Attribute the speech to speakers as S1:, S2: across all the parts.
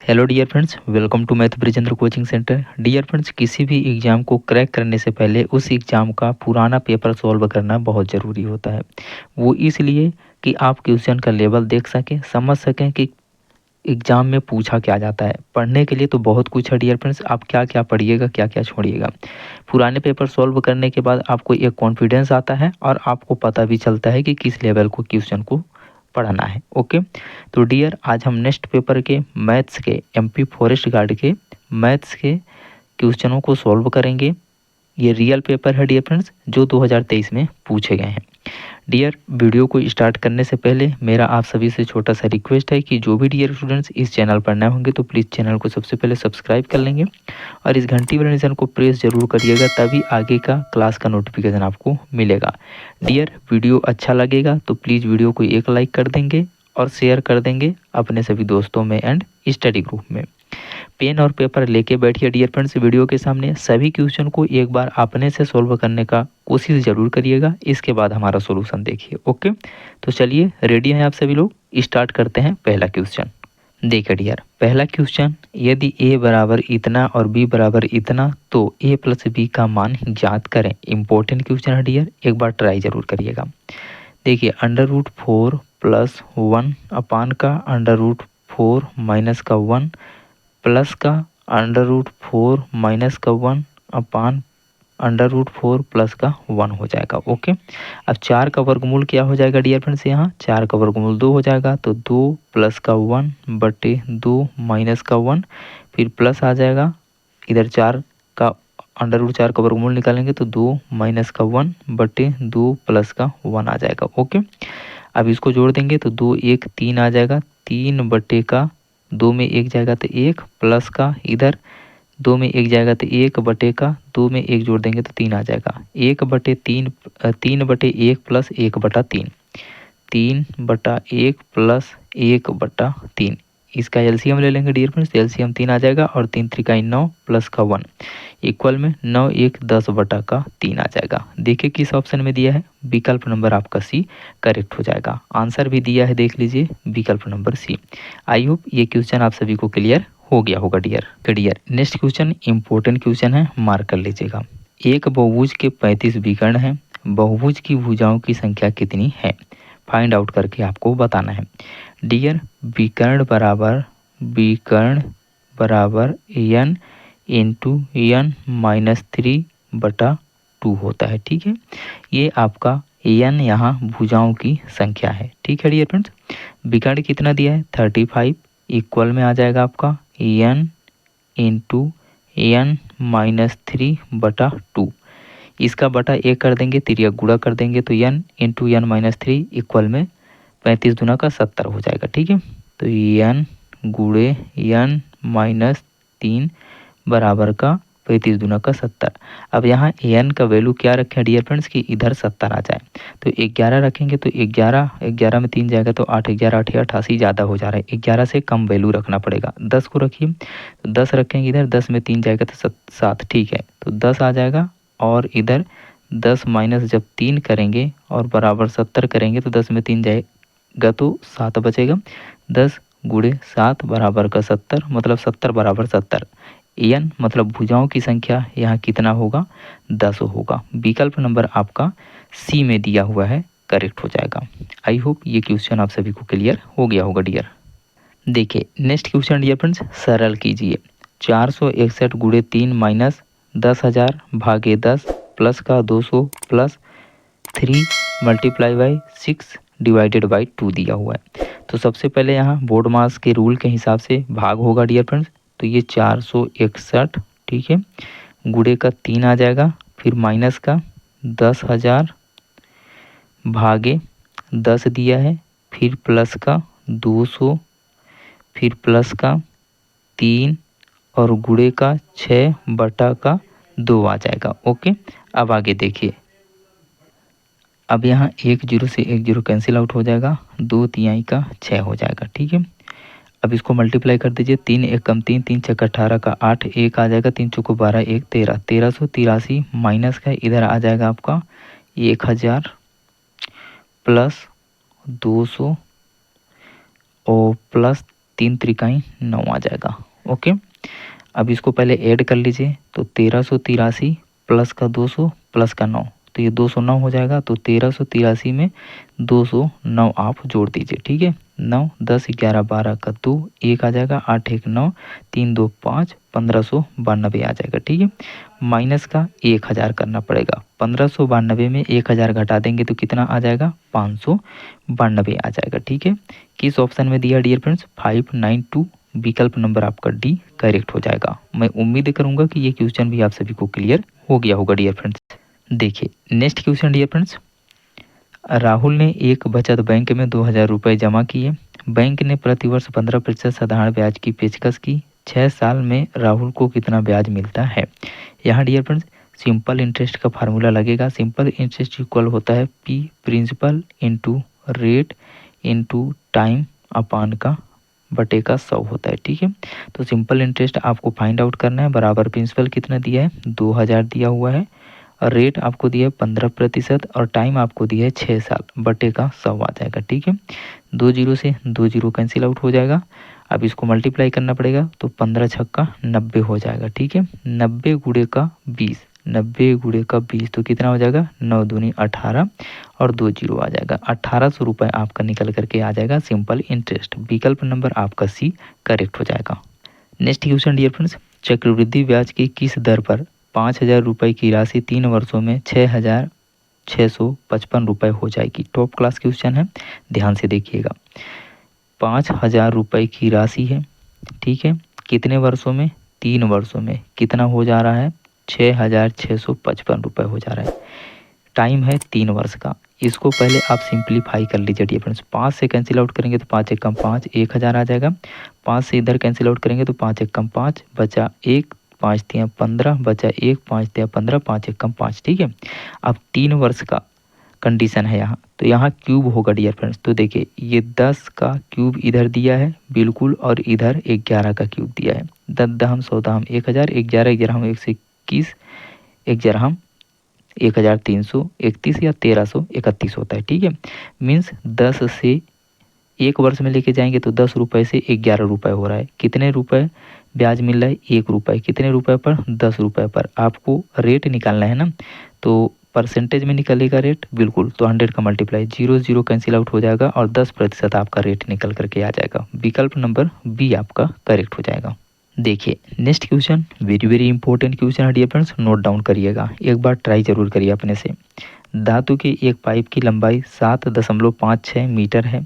S1: Hello dear friends, welcome to math Brijendra coaching centre. Dear friends, किसी भी exam को crack करने से पहले उस एग्ज़ाम का पुराना पेपर सॉल्व करना बहुत ज़रूरी होता है। वो इसलिए कि आप क्वेश्चन का लेवल देख सकें, समझ सकें कि एग्ज़ाम में पूछा क्या जाता है। पढ़ने के लिए तो बहुत कुछ है डियर फ्रेंड्स, आप क्या क्या पढ़िएगा, क्या क्या छोड़िएगा। पुराने पेपर सॉल्व करने के बाद आपको एक कॉन्फिडेंस आता है और आपको पता भी चलता है कि किस लेवल को क्वेश्चन को पढ़ना है। ओके, तो डियर आज हम नेक्स्ट पेपर के मैथ्स के एमपी फॉरेस्ट गार्ड के मैथ्स के क्वेश्चनों को सॉल्व करेंगे। ये रियल पेपर है डियर फ्रेंड्स, जो 2023 में पूछे गए हैं। डियर, वीडियो को स्टार्ट करने से पहले मेरा आप सभी से छोटा सा रिक्वेस्ट है कि जो भी डियर स्टूडेंट्स इस चैनल पर नए होंगे तो प्लीज़ चैनल को सबसे पहले सब्सक्राइब कर लेंगे और इस घंटी वाले निशान को प्रेस जरूर करिएगा, तभी आगे का क्लास का नोटिफिकेशन आपको मिलेगा। डियर, वीडियो अच्छा लगेगा तो प्लीज़ वीडियो को एक लाइक कर देंगे और शेयर कर देंगे अपने सभी दोस्तों में एंड स्टडी ग्रुप में। पेन और पेपर लेके बैठिए डियर फ्रेंड्स, वीडियो के सामने सभी क्वेश्चन को एक बार अपने से सॉल्व करने का कोशिश जरूर करिएगा, इसके बाद हमारा सॉल्यूशन देखिए। ओके, तो चलिए रेडी हैं आप सभी लोग, स्टार्ट करते हैं पहला क्वेश्चन। देखिए डियर, पहला क्वेश्चन, यदि a बराबर इतना और b बराबर इतना तो a प्लस बी का मान ज्ञात करें। इंपॉर्टेंट क्वेश्चन है डियर, एक बार ट्राई जरूर करिएगा। देखिए, √4 + 1 अपान का √4 माइनस का 1 प्लस का √4 माइनस का 1 अपान √4 प्लस का 1 हो जाएगा। ओके, अब 4 का वर्गमूल क्या हो जाएगा डियर फ्रेंड्स, यहाँ 4 का वर्गमूल 2 हो जाएगा, तो 2 प्लस का 1 बटे 2 माइनस का 1, फिर प्लस आ जाएगा। इधर 4 का √4 का वर्गमूल निकालेंगे तो 2 माइनस का 1 बटे 2 प्लस का 1 आ जाएगा। ओके, अब इसको जोड़ देंगे तो 2 1 3 आ जाएगा, 3 बटे का 2 में 1 जाएगा तो 1 प्लस का इधर 2 में 1 जाएगा तो 1 बटे का 2 में 1 जोड़ देंगे तो 3 आ जाएगा। 1 बटे 3 3 बटे 1 प्लस 1 बटा 3, 3 बटा 1 प्लस 1 बटा 3। इसका एलसीएम ले लेंगे डियर फ्रेंड्स, एलसीएम 3 आ जाएगा और 3 3 9 प्लस का 1 इक्वल में 9 1 10 बटा का 3 आ जाएगा। देखिए किस ऑप्शन में दिया है, विकल्प नंबर आपका सी करेक्ट हो जाएगा। आंसर भी दिया है, देख लीजिए, विकल्प नंबर सी। आई होप ये क्वेश्चन आप सभी को क्लियर हो गया होगा dear. Next question important question है, मार्क कर लीजिएगा। एक बहुभुज के 35 विकर्ण हैं, बहुभुज की भुजाओं की संख्या कितनी है, फाइंड आउट करके आपको बताना है। डियर, विकर्ण बराबर n इंटू n माइनस 3 बटा 2 होता है। ठीक है, ये आपका n यहाँ भुजाओं की संख्या है। ठीक है डियर फ्रेंड्स, विकर्ण कितना दिया है 35 इक्वल में आ जाएगा आपका n इंटू n माइनस 3 बटा 2। इसका बटा 1 कर देंगे, तिर्यक गुणा कर देंगे तो n into n minus 3 equal में 35 दूना का 70 हो जाएगा। ठीक है, तो n गुणे n माइनस 3 बराबर का 35 दूना का 70। अब यहाँ n का वैल्यू क्या रखें डियर फ्रेंड्स कि इधर 70 आ जाए, तो 11 रखेंगे तो 11 में 3 जाएगा तो 8 11 8 88 ज़्यादा हो जा रहा है, 11 से कम वैल्यू रखना पड़ेगा। 10 को रखिए तो 10 रखेंगे इधर, 10 में 3 जाएगा तो 7। ठीक है, तो 10 आ जाएगा और इधर 10 माइनस जब 3 करेंगे और बराबर 70 करेंगे तो 10 में 3 जाएगा तो 7 बचेगा। 10 गुणे 7 बराबर का 70, मतलब 70 बराबर 70। n मतलब भुजाओं की संख्या यहाँ कितना होगा, 10 होगा। विकल्प नंबर आपका सी में दिया हुआ है, करेक्ट हो जाएगा। आई होप ये क्वेश्चन आप सभी को क्लियर हो गया होगा डियर। देखिए नेक्स्ट क्वेश्चन डियर फ्रेंड्स, सरल कीजिए। 461 गुणे 3 माइनस 10,000 भागे 10 प्लस का 200 plus 3 multiply by 6 divided by 2 दिया हुआ है। तो सबसे पहले यहाँ बोर्ड मास के रूल के हिसाब से भाग होगा डियर फ्रेंड्स, तो ये 461, ठीक है, गुणे का 3 आ जाएगा, फिर माइनस का 10,000 भागे 10 दिया है, फिर प्लस का 200, फिर प्लस का 3 और गुणे का 6 बटा का 2 आ जाएगा। ओके, अब आगे देखिए, अब यहाँ 1 0 से 1 0 कैंसिल आउट हो जाएगा, 2 तिहाई का 6 हो जाएगा। ठीक है, अब इसको मल्टीप्लाई कर दीजिए, 3 1 कम 3 3 छक्का 18 का 8 1 आ जाएगा, 3 चौको 12 1 13 1383 माइनस का इधर आ जाएगा आपका 1000 प्लस 200 और प्लस 3 त्रिकाई 9 आ जाएगा। ओके, अब इसको पहले ऐड कर लीजिए, तो 1383 प्लस का 200 प्लस का 9, तो ये 209 हो जाएगा। तो 1383 में 209 आप जोड़ दीजिए, ठीक है। 9 10 11 12 का 2 1 आ जाएगा, 8 1 9 3 2 5 1592 आ जाएगा, ठीक है। माइनस का 1000 करना पड़ेगा, 1592 में 1000 घटा देंगे तो कितना आ जाएगा, 592 आ जाएगा, ठीक है। किस ऑप्शन में दिया डियर फ्रेंड्स, 592, विकल्प नंबर आपका डी करेक्ट हो जाएगा। मैं उम्मीद करूंगा कि ये क्वेश्चन भी आप सभी को क्लियर हो गया होगा डियर फ्रेंड्स। देखिए next question dear friends, Rahul ने एक बचत बैंक में 2000 रुपये जमा किए। बैंक ने प्रतिवर्ष 15% साधारण ब्याज की पेशकश की। 6 साल में राहुल को कितना ब्याज मिलता है। यहाँ डियर फ्रेंड्स सिंपल इंटरेस्ट का फार्मूला लगेगा। सिंपल इंटरेस्ट इक्वल होता है P principal into rate into time upon का बटे का 100 होता है, ठीक है। तो सिंपल इंटरेस्ट आपको फाइंड आउट करना है, बराबर प्रिंसिपल कितना दिया है, 2000 दिया हुआ है, और रेट आपको दिया है 15% और टाइम आपको दिया है 6 साल, बटे का 100 आ जाएगा, ठीक है। 2 जीरो से 2 जीरो कैंसिल आउट हो जाएगा। अब इसको मल्टीप्लाई करना पड़ेगा, तो 15 छक्का 90 हो जाएगा, ठीक है। 90 गुणे का 20, 90 गुणे का 20 तो कितना हो जाएगा, 9 दूनी 18 और 2 जीरो आ जाएगा, 1800 रुपये आपका निकल करके आ जाएगा सिंपल इंटरेस्ट। विकल्प नंबर आपका सी करेक्ट हो जाएगा। नेक्स्ट क्वेश्चन डियर फ्रेंड्स, चक्रवृद्धि ब्याज की किस दर पर 5000 रुपये की राशि 3 वर्षों में 6655 रुपये हो जाएगी। टॉप क्लास क्वेश्चन है, ध्यान से देखिएगा। 5000 रुपये की राशि है, ठीक है, कितने वर्षों में, 3 वर्षों में कितना हो जा रहा है, 6655 रुपये हो जा रहा है। टाइम है 3 वर्ष का। इसको पहले आप सिंप्लीफाई कर लीजिए डियर फ्रेंड्स। 5 से कैंसिल आउट करेंगे तो 5 एक कम 5, 1000 आ जाएगा। 5 से इधर कैंसिल आउट करेंगे तो 5 एक कम 5 बचा 1, 5 तिया 15 बचा 1, 5 तिया 15, 5 एक कम 5, ठीक है। अब 3 वर्ष का कंडीशन है यहाँ, तो यहाँ क्यूब होगा डियर फ्रेंड्स। तो देखिए ये 10 का क्यूब इधर दिया है बिल्कुल, और इधर 11 का क्यूब दिया है। 10 दहम 100 दहम 1000, 11 11 121, 1 जरहम 1331 या 1331 होता है, ठीक है। मीन्स 10 से 1 वर्ष में लेके जाएंगे तो 10 रुपये से 11 रुपये हो रहा है। कितने रुपए ब्याज मिल रहा है, 1 रुपये। कितने रुपए पर, 10 रुपये पर। आपको रेट निकालना है ना, तो परसेंटेज में निकलेगा रेट बिल्कुल, तो 100 का मल्टीप्लाई, 0 0 कैंसिल आउट हो जाएगा और 10% आपका रेट निकल करके आ जाएगा। विकल्प नंबर बी आपका करेक्ट हो जाएगा। देखिए next question very very important question है डियर फ्रेंड्स, नोट डाउन करिएगा, एक बार ट्राई जरूर करिए अपने से। धातु के एक पाइप की लंबाई 7.56 मीटर है।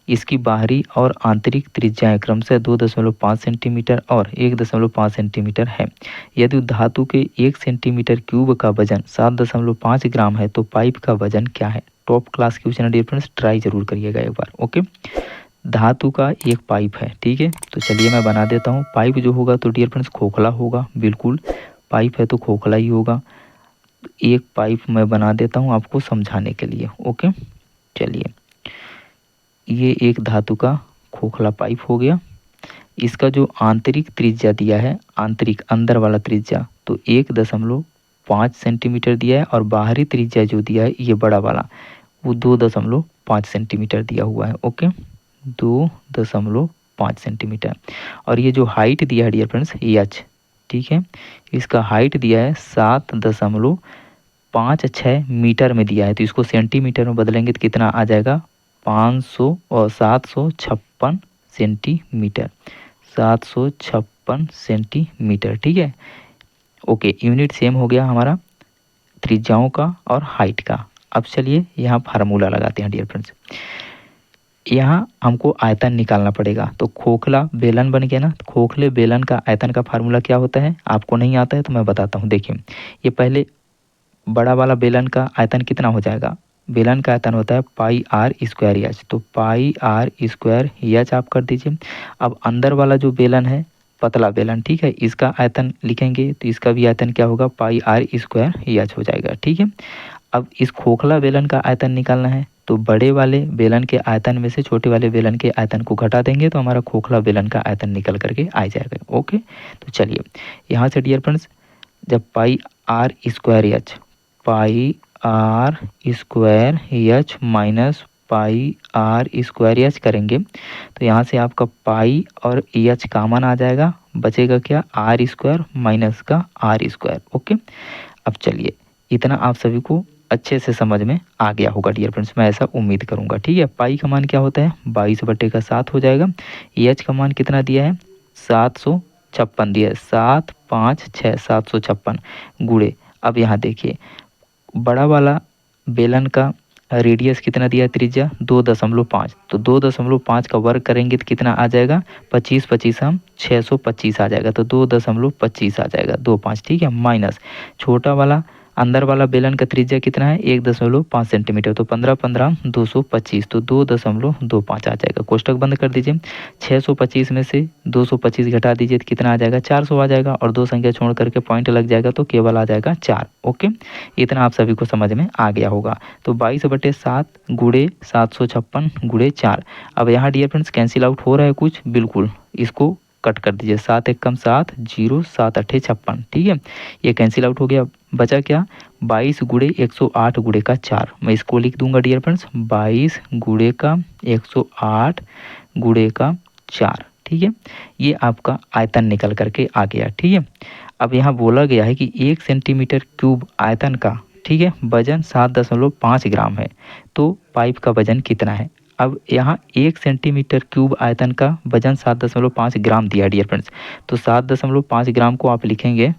S1: इसकी बाहरी और आंतरिक त्रिज्याएं क्रमशः 2.5 सेंटीमीटर और 1.5 सेंटीमीटर है। यदि धातु के 1 सेंटीमीटर क्यूब का वजन 7.5 ग्राम है तो पाइप का वजन क्या है। टॉप क्लास क्वेश्चन है डियर फ्रेंड्स, ट्राई जरूर करिएगा एक बार। ओके, धातु का एक पाइप है, ठीक है। तो चलिए मैं बना देता हूँ। पाइप जो होगा तो डियर फ्रेंड्स खोखला होगा, बिल्कुल पाइप है तो खोखला ही होगा। एक पाइप मैं बना देता हूँ आपको समझाने के लिए। ओके, चलिए ये एक धातु का खोखला पाइप हो गया। इसका जो आंतरिक त्रिज्या दिया है, आंतरिक अंदर वाला त्रिज्या, तो 1.5 सेंटीमीटर दिया है, और बाहरी त्रिज्या जो दिया है ये बड़ा वाला वो 2.5 सेंटीमीटर दिया हुआ है। Okay, 2.5 centimetre. और ये जो हाइट दिया है डियर फ्रेंड्स एच, ठीक है, इसका हाइट दिया है 7.56 मीटर में दिया है। तो इसको सेंटीमीटर में बदलेंगे तो कितना आ जाएगा, 500 और 756 सेंटीमीटर, 756 सेंटीमीटर, ठीक है। ओके, यूनिट सेम हो गया हमारा त्रिज्याओं का और हाइट का। अब चलिए यहाँ फार्मूला लगाते हैं डियर फ्रेंड्स। यहाँ हमको आयतन निकालना पड़ेगा, तो खोखला बेलन बन गया ना। खोखले बेलन का आयतन का फार्मूला क्या होता है, आपको नहीं आता है तो मैं बताता हूँ। देखिए ये पहले बड़ा वाला बेलन का आयतन कितना हो जाएगा, बेलन का आयतन होता है पाई आर स्क्वायर एच, तो पाई आर स्क्वायर एच आप कर दीजिए। अब अंदर वाला जो बेलन है पतला बेलन, ठीक है, इसका आयतन लिखेंगे तो इसका भी आयतन क्या होगा, पाई आर स्क्वायर एच हो जाएगा, ठीक है। अब इस खोखला बेलन का आयतन निकालना है, तो बड़े वाले बेलन के आयतन में से छोटे वाले बेलन के आयतन को घटा देंगे तो हमारा खोखला बेलन का आयतन निकल करके आ जाएगा। ओके, तो चलिए यहाँ से डियर फ्रेंड्स, जब pi R square H, pi R square H minus pi R square H करेंगे तो यहाँ से आपका पाई और एच कॉमन आ जाएगा, बचेगा क्या आर स्क्वायर माइनस का आर स्क्वायर। ओके, अब चलिए इतना आप सभी को अच्छे से समझ में आ गया होगा डियर फ्रेंड्स, मैं ऐसा उम्मीद करूंगा। ठीक है, पाई का मान क्या होता है 22/7 हो जाएगा। एच का मान कितना दिया है 756 दिया है, 756 756 गुणे। अब यहाँ देखिए बड़ा वाला बेलन का रेडियस कितना दिया है त्रिज्या 2.5, तो 2.5 का वर्ग करेंगे तो कितना आ जाएगा 25 25 हम 625 आ जाएगा, तो 2.25 आ जाएगा 25। ठीक है, माइनस छोटा वाला अंदर वाला बेलन का त्रिज्या कितना है 1.5 सेंटीमीटर, तो 15 15 225, तो 2.25 आ जाएगा। कोष्टक बंद कर दीजिए, 625 में से 225 घटा दीजिए तो कितना आ जाएगा 400 आ जाएगा, और दो संख्या छोड़ करके पॉइंट लग जाएगा तो केवल आ जाएगा 4। ओके, इतना आप सभी को समझ में आ गया होगा। तो 22/7 गुणे 756 गुणे 4। अब यहाँ डियर फ्रेंड्स कैंसिल आउट हो रहा है कुछ, बिल्कुल इसको कट कर दीजिए, 7 एकम 7 0 7 अट्ठे 56। ठीक है, ये कैंसिल आउट हो गया, बचा क्या 22 गुणे 108 गुणे का 4। मैं इसको लिख दूंगा डियर फ्रेंड्स 22 गुणे का 108 गुणे का 4। ठीक है, ये आपका आयतन निकल करके आ गया। ठीक है, अब यहाँ बोला गया है कि 1 सेंटीमीटर क्यूब आयतन का, ठीक है, वजन 7.5 ग्राम है, तो पाइप का वजन कितना है। अब यहाँ 1 सेंटीमीटर क्यूब आयतन का वजन 7.5 ग्राम दिया डियर फ्रेंड्स, तो 7.5 ग्राम को आप लिखेंगे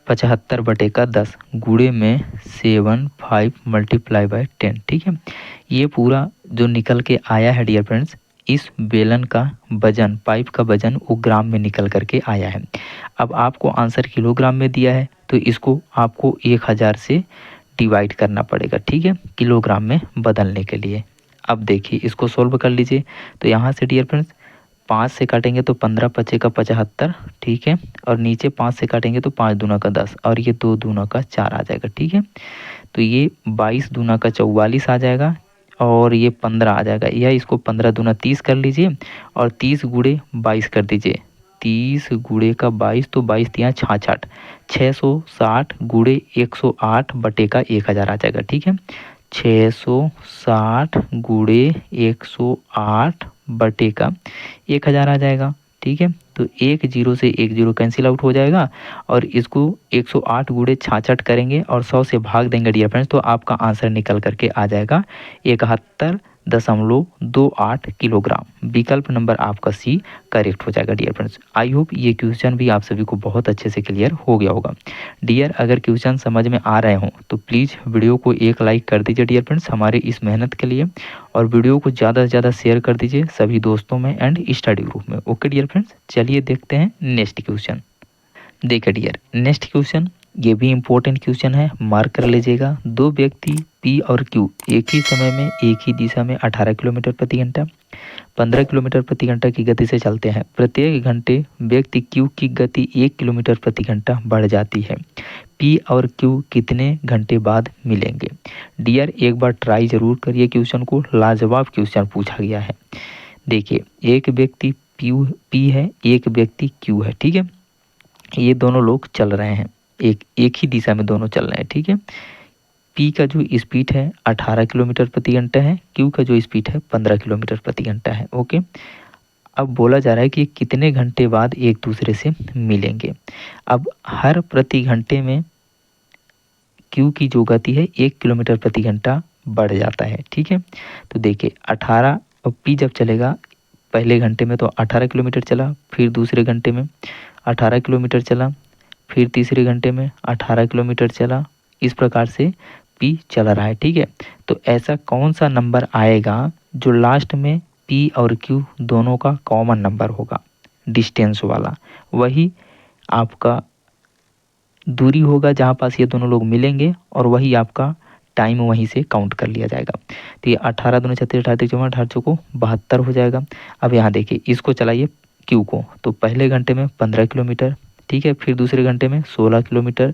S1: 75/10 गुणे में 75 मल्टीप्लाई बाय 10। ठीक है, ये पूरा जो निकल के आया है डियर फ्रेंड्स, इस बेलन का वजन, पाइप का वजन वो ग्राम में निकल करके आया है। अब आपको आंसर किलोग्राम में दिया है तो इसको आपको 1000 से डिवाइड करना पड़ेगा। ठीक है, किलोग्राम में बदलने के लिए। अब देखिए इसको सोल्व कर लीजिए, तो यहाँ से डियर फ्रेंड्स 5 से काटेंगे तो 15 पचे का 75। ठीक है, और नीचे 5 से काटेंगे तो 5 दूना का 10, और ये 2 दूना का 4 आ जाएगा। ठीक है, तो ये 22 दूना का 44 आ जाएगा, और ये 15 आ जाएगा, या इसको 15 दूना 30 कर लीजिए, और 30 गुणे 22 कर दीजिए, 30 गुणे का 22, तो 22 तिया 66, 660 गुणे 108 बटे का 1000 आ जाएगा। ठीक है, 660 गुणे 108 बटे का 1000 आ जाएगा। ठीक है, तो 1 0 से 1 0 कैंसिल आउट हो जाएगा, और इसको 108 गुणे 66 करेंगे और 100 से भाग देंगे डियर फ्रेंड्स, तो आपका आंसर निकल करके आ जाएगा 71.28 किलोग्राम। विकल्प नंबर आपका सी करेक्ट हो जाएगा डियर फ्रेंड्स। आई होप ये क्वेश्चन भी आप सभी को बहुत अच्छे से क्लियर हो गया होगा। डियर अगर क्वेश्चन समझ में आ रहे हों तो प्लीज़ वीडियो को एक लाइक कर दीजिए डियर फ्रेंड्स हमारे इस मेहनत के लिए, और वीडियो को ज़्यादा से ज़्यादा शेयर कर दीजिए सभी दोस्तों में एंड स्टडी ग्रुप में। ओके डियर फ्रेंड्स, चलिए देखते हैं नेक्स्ट क्वेश्चन। देखिए डियर नेक्स्ट क्वेश्चन, ये भी इम्पोर्टेंट क्वेश्चन है, मार्क कर लीजिएगा। दो व्यक्ति पी और क्यू एक ही समय में एक ही दिशा में 18 किलोमीटर प्रति घंटा 15 किलोमीटर प्रति घंटा की गति से चलते हैं। प्रत्येक घंटे व्यक्ति क्यू की गति 1 किलोमीटर प्रति घंटा बढ़ जाती है। पी और क्यू कितने घंटे बाद मिलेंगे। डियर एक बार ट्राई जरूर करिए क्वेश्चन को, लाजवाब क्वेश्चन पूछा गया है। देखिए एक व्यक्ति पी है, एक व्यक्ति क्यू है। ठीक है, ये दोनों लोग चल रहे हैं, एक ही दिशा में दोनों चल रहे हैं। ठीक है, पी का जो स्पीड है 18 किलोमीटर प्रति घंटा है, क्यू का जो स्पीड है 15 किलोमीटर प्रति घंटा है। ओके, अब बोला जा रहा है कि कितने घंटे बाद एक दूसरे से मिलेंगे। अब हर प्रति घंटे में क्यू की जो गति है 1 किलोमीटर प्रति घंटा बढ़ जाता है। ठीक है, तो देखिए 18, और पी जब चलेगा पहले घंटे में तो 18 किलोमीटर चला, फिर दूसरे घंटे में 18 किलोमीटर चला, फिर तीसरे घंटे में 18 किलोमीटर चला, इस प्रकार से पी चल रहा है। ठीक है, तो ऐसा कौन सा नंबर आएगा जो लास्ट में पी और क्यू दोनों का कॉमन नंबर होगा, डिस्टेंस वाला, वही आपका दूरी होगा जहाँ पास ये दोनों लोग मिलेंगे, और वही आपका टाइम वहीं से काउंट कर लिया जाएगा। तो ये 18 दूनी 36 18 चौवन 18 चौको 72 हो जाएगा। अब यहाँ देखिए इसको चलाइए क्यू को, तो पहले घंटे में 15 किलोमीटर, ठीक है, फिर दूसरे घंटे में 16 किलोमीटर,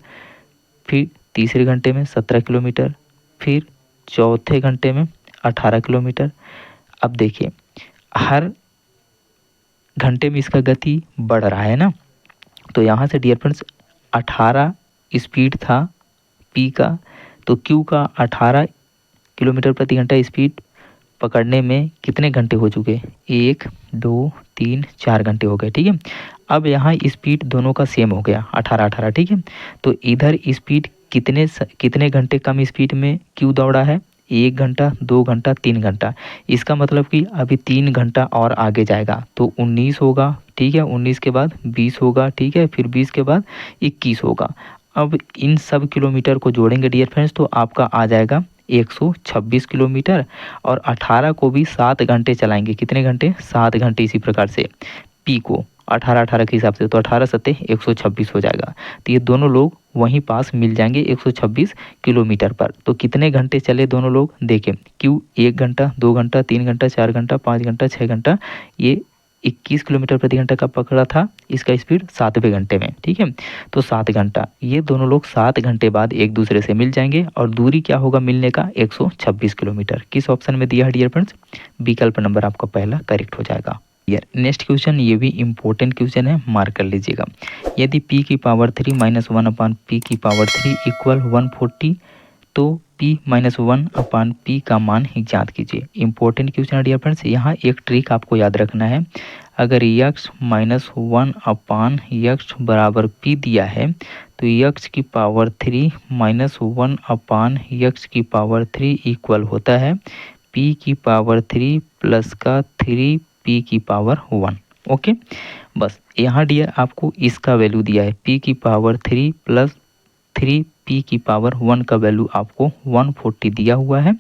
S1: फिर तीसरे घंटे में 17 किलोमीटर, फिर चौथे घंटे में 18 किलोमीटर। अब देखिए हर घंटे में इसका गति बढ़ रहा है ना, तो यहाँ से डियर फ्रेंड्स 18 स्पीड था पी का, तो क्यू का 18 किलोमीटर प्रति घंटा स्पीड पकड़ने में कितने घंटे हो चुके? 1, 2, 3, 4 घंटे हो गए, ठीक है। अब यहाँ स्पीड दोनों का सेम हो गया 18-18, ठीक है। तो इधर स्पीड कितने घंटे कम स्पीड में क्यों दौड़ा है? 1 घंटा, 2 घंटा, 3 घंटा। इसका मतलब कि अभी 3 घंटा और आगे जाएगा तो 19 होगा, ठीक है। 19 के बाद 20 होगा, ठीक है। फिर 20 के बाद 21 होगा। अब इन सब किलोमीटर को जोड़ेंगे डियर फ्रेंड्स तो आपका आ जाएगा 126 किलोमीटर। और 18 को भी 7 घंटे चलाएंगे। कितने घंटे? 7 घंटे। इसी प्रकार से पी को 18-18 के हिसाब से तो 18 सत्ते 126 हो जाएगा। तो ये दोनों लोग वहीं पास मिल जाएंगे 126 किलोमीटर पर। तो कितने घंटे चले दोनों लोग? देखें, क्यों 1 घंटा, 2 घंटा, 3 घंटा, 4 घंटा, 5 घंटा, 6 घंटा, ये 21 किलोमीटर प्रति घंटा का पकड़ा था। इसका स्पीड 7वें घंटे में, ठीक है। तो 7 घंटा, ये दोनों लोग 7 घंटे बाद एक दूसरे से मिल जाएंगे। और दूरी क्या होगा मिलने का? 126 किलोमीटर। किस ऑप्शन में दिया है डियर फ्रेंड्स? विकल्प नंबर आपका पहला करेक्ट हो जाएगा। नेक्स्ट क्वेश्चन, ये भी इम्पोर्टेंट क्वेश्चन है, मार्क कर लीजिएगा। यदि p की पावर 3 माइनस 1 अपान पी की पावर 3 इक्वल 140 तो p माइनस 1 अपान पी का मान ज्ञात कीजिए। इंपॉर्टेंट क्वेश्चन है डियर फ्रेंड्स। यहाँ एक ट्रिक आपको याद रखना है। अगर x माइनस 1 अपान x बराबर p दिया है तो x की पावर 3 माइनस 1 अपान x की पावर 3 इक्वल होता है p की पावर 3 प्लस का 3p की पावर 1। ओके, बस यहाँ डियर आपको इसका वैल्यू दिया है p की पावर 3 प्लस 3p की पावर 1 का वैल्यू आपको 140 दिया हुआ है।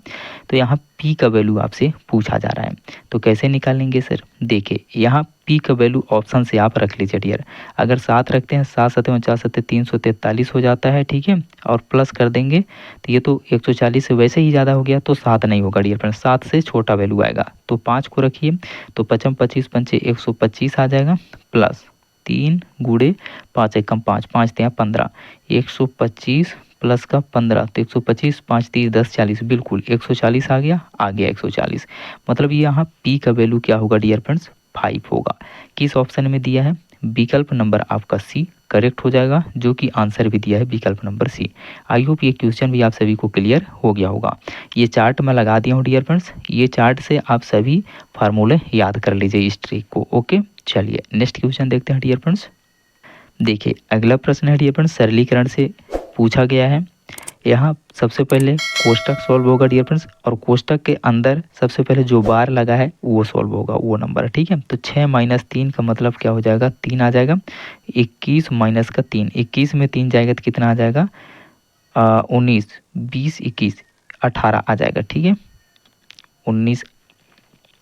S1: तो यहाँ p का वैल्यू आपसे पूछा जा रहा है। तो कैसे निकालेंगे सर? देखिए, यहाँ p का वैल्यू ऑप्शन से आप रख लीजिए डियर। अगर 7 रखते हैं, 7 7 49 7 343 हो जाता है, ठीक है। और प्लस कर देंगे तो ये तो 140 से वैसे ही ज़्यादा हो गया, तो 7 नहीं होगा डियर फ्रेंड, 7 से छोटा वैल्यू आएगा। तो 5 को रखिए तो 55 25 पंचे 125 आ जाएगा, प्लस 3 गुड़े 5 एकम 5 5 3 15 125 प्लस का 15 तो 125 5 3 10 40, बिल्कुल 140 आ गया 140। मतलब यहाँ p का वैल्यू क्या होगा डियर फ्रेंड्स? 5 होगा। किस ऑप्शन में दिया है? विकल्प नंबर आपका सी करेक्ट हो जाएगा, जो कि आंसर भी दिया है विकल्प नंबर सी। आई होप ये क्वेश्चन भी आप सभी को क्लियर हो गया होगा। ये चार्ट मैं लगा दिया हूँ डियर फ्रेंड्स, ये चार्ट से आप सभी फार्मूले याद कर लीजिए इस ट्रिक को। ओके, चलिए नेक्स्ट क्वेश्चन देखते हैं डियर फ्रेंड्स। देखिए, अगला प्रश्न है डियर फ्रेंड्स, सरलीकरण से पूछा गया है। यहाँ सबसे पहले कोष्टक सॉल्व होगा डियर फ्रेंड्स, और कोष्टक के अंदर सबसे पहले जो बार लगा है वो सॉल्व होगा, वो नंबर, ठीक है। तो 6 माइनस 3 का मतलब क्या हो जाएगा? 3 आ जाएगा। 21 माइनस का 3, 21 में 3 जाएगा तो कितना आ जाएगा? 19, 20, 21, 18 आ जाएगा, ठीक है। 19,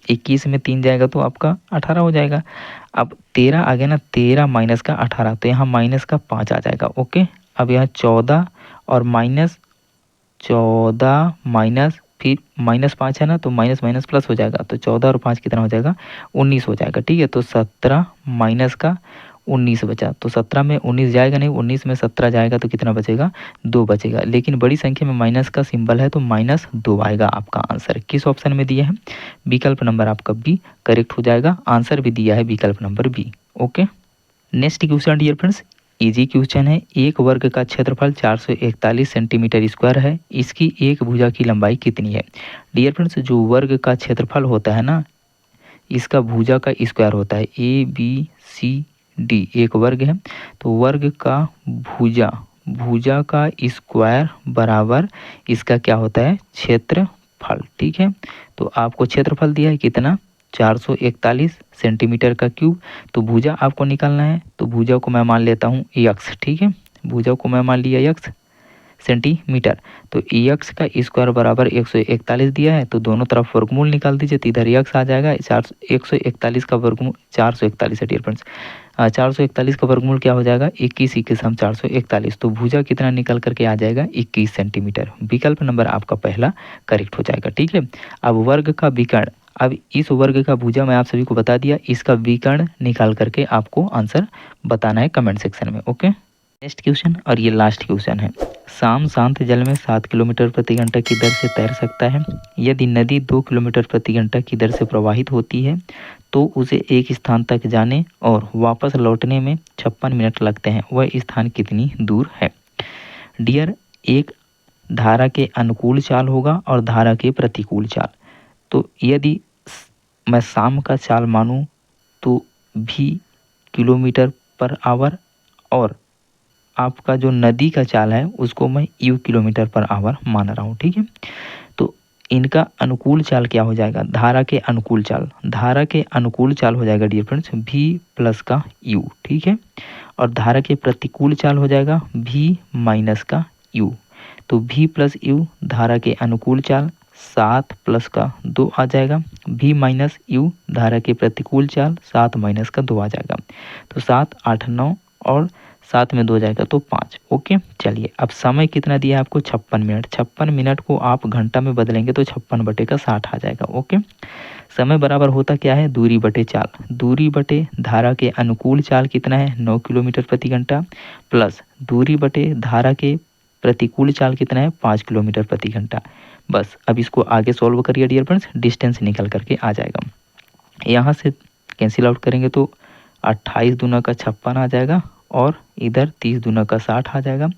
S1: 21 में 3 जाएगा तो आपका 18 हो जाएगा। अब 13 आ गया ना, 13 माइनस का 18 तो यहाँ माइनस का 5 आ जाएगा। ओके, अब यहाँ 14 और माइनस 14 माइनस फिर माइनस 5 है ना, तो माइनस माइनस प्लस हो जाएगा। तो 14 और 5 कितना हो जाएगा? 19 हो जाएगा, ठीक है। तो 17 माइनस का 19 बचा, तो 17 में 19 जाएगा नहीं, 19 में 17 जाएगा तो कितना बचेगा? 2 बचेगा। लेकिन बड़ी संख्या में माइनस का सिंबल है तो -2 आएगा आपका आंसर। किस ऑप्शन में दिया है? विकल्प नंबर आपका बी करेक्ट हो जाएगा। आंसर भी दिया है विकल्प नंबर B. Okay, next question dear friends, easy question है। एक वर्ग का क्षेत्रफल 441 सेंटीमीटर स्क्वायर है, इसकी एक भुजा की लंबाई कितनी है? डियर फ्रेंड्स, जो वर्ग का क्षेत्रफल होता है ना, इसका भुजा का स्क्वायर होता है। ABCD एक वर्ग है, तो वर्ग का भुजा का स्क्वायर बराबर इसका क्या होता है? क्षेत्रफल, ठीक है। तो आपको क्षेत्रफल दिया है कितना? 441 सेंटीमीटर का क्यूब। तो भुजा आपको निकालना है, तो भुजा को मैं मान लेता हूँ x, ठीक है। भुजा को मैं मान लिया x सेंटीमीटर, तो x का स्क्वायर बराबर 141 दिया है, तो दोनों तरफ वर्गमूल निकाल दीजिए, तो इधर x आ जाएगा। 141 का वर्गमूल 441 है डियर फ्रेंड्स। 441 का वर्गमूल क्या हो जाएगा? 21 21 हम 441, तो भुजा कितना निकल करके आ जाएगा? 21 सेंटीमीटर। विकल्प नंबर आपका पहला करेक्ट हो जाएगा, ठीक है। अब वर्ग का विकर्ण, अब इस वर्ग का भुजा मैं आप सभी को बता दिया, इसका विकर्ण निकाल करके आपको आंसर बताना है कमेंट सेक्शन में। ओके, नेक्स्ट क्वेश्चन और ये लास्ट क्वेश्चन है। शाम शांत जल में 7 किलोमीटर प्रति घंटा की दर से तैर सकता है। यदि नदी 2 किलोमीटर प्रति घंटा की दर से प्रवाहित होती है तो उसे एक स्थान तक जाने और वापस लौटने में 56 मिनट लगते हैं। वह स्थान कितनी दूर है? डियर, एक धारा के अनुकूल चाल होगा और धारा के प्रतिकूल चाल। तो यदि मैं शाम का चाल मानूँ तो भी किलोमीटर पर आवर, और आपका जो नदी का चाल है उसको मैं यू किलोमीटर पर आवर मान रहा हूँ, ठीक है। तो इनका अनुकूल चाल क्या हो जाएगा, धारा के अनुकूल चाल, धारा के अनुकूल चाल हो जाएगा डियर फ्रेंड्स भी प्लस का यू, ठीक है। और धारा के प्रतिकूल चाल हो जाएगा भी माइनस का यू। तो भी प्लस यू धारा के अनुकूल चाल 7 प्लस का 2 आ जाएगा, भी माइनस यू धारा के प्रतिकूल चाल 7 माइनस का 2 आ जाएगा। तो 7 8 9 और 7 में 2 जाएगा तो 5। ओके, चलिए अब समय कितना दिया है आपको 56 मिनट। 56 मिनट को आप घंटा में बदलेंगे तो 56 बटे का 60 आ जाएगा। ओके, समय बराबर होता क्या है, दूरी बटे चाल, दूरी बटे धारा के अनुकूल चाल कितना है 9 किलोमीटर प्रति घंटा, प्लस दूरी बटे धारा के प्रतिकूल चाल कितना है 5 किलोमीटर प्रति घंटा। बस अब इसको आगे सॉल्व करिए डियर फ्रेंड्स, डिस्टेंस निकल करके आ जाएगा। यहाँ से कैंसिल आउट करेंगे तो 28 दूना का 56 आ जाएगा और इधर 30 दूना का 60 आ जाएगा।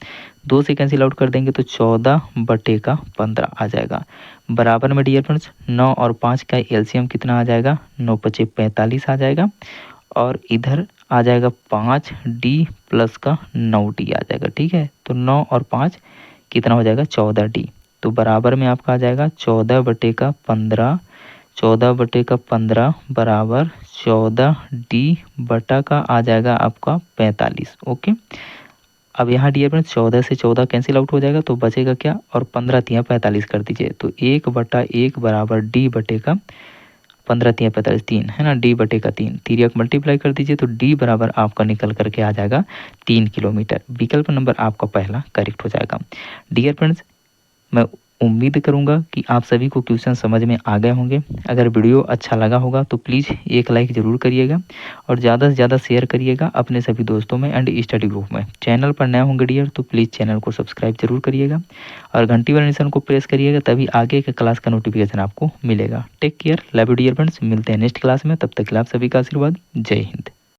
S1: 2 से कैंसिल आउट कर देंगे तो 14 बटे का 15 आ जाएगा। बराबर में डियर फ्रेंड्स 9 और 5 का एलसीएम कितना आ जाएगा, 9 पचे 45 आ जाएगा और इधर आ जाएगा 5 डी प्लस का 9 डी आ जाएगा, ठीक है। तो 9 और 5 कितना हो जाएगा 14 डी। तो बराबर में आपका आ जाएगा 14 बटे का 15, 14 बटे का 15 बराबर 14 डी बटा का आ जाएगा आपका 45। ओके, अब यहाँ डियर फ्रेंड्स 14 से 14 कैंसिल आउट हो जाएगा तो बचेगा क्या, और 15 तिया 45 कर दीजिए तो 1 बटा 1 बराबर डी बटे का 15 तिया 45 3 है ना, डी बटे का 3, तिर्यक मल्टीप्लाई कर दीजिए तो डी बराबर आपका निकल करके आ जाएगा 3 किलोमीटर। विकल्प नंबर आपका पहला करेक्ट हो जाएगा। डियर फ्रेंड्स, मैं उम्मीद करूंगा कि आप सभी को क्वेश्चन समझ में आ गए होंगे। अगर वीडियो अच्छा लगा होगा तो प्लीज़ एक लाइक ज़रूर करिएगा और ज़्यादा से ज़्यादा शेयर करिएगा अपने सभी दोस्तों में एंड स्टडी ग्रुप में। चैनल पर नए होंगे डियर तो प्लीज़ चैनल को सब्सक्राइब जरूर करिएगा और घंटी वाले निशान को प्रेस करिएगा, तभी आगे के क्लास का नोटिफिकेशन आपको मिलेगा। Take care, love you dear friends, मिलते हैं नेक्स्ट क्लास में, तब तक के लिए आप सभी का आशीर्वाद। जय हिंद।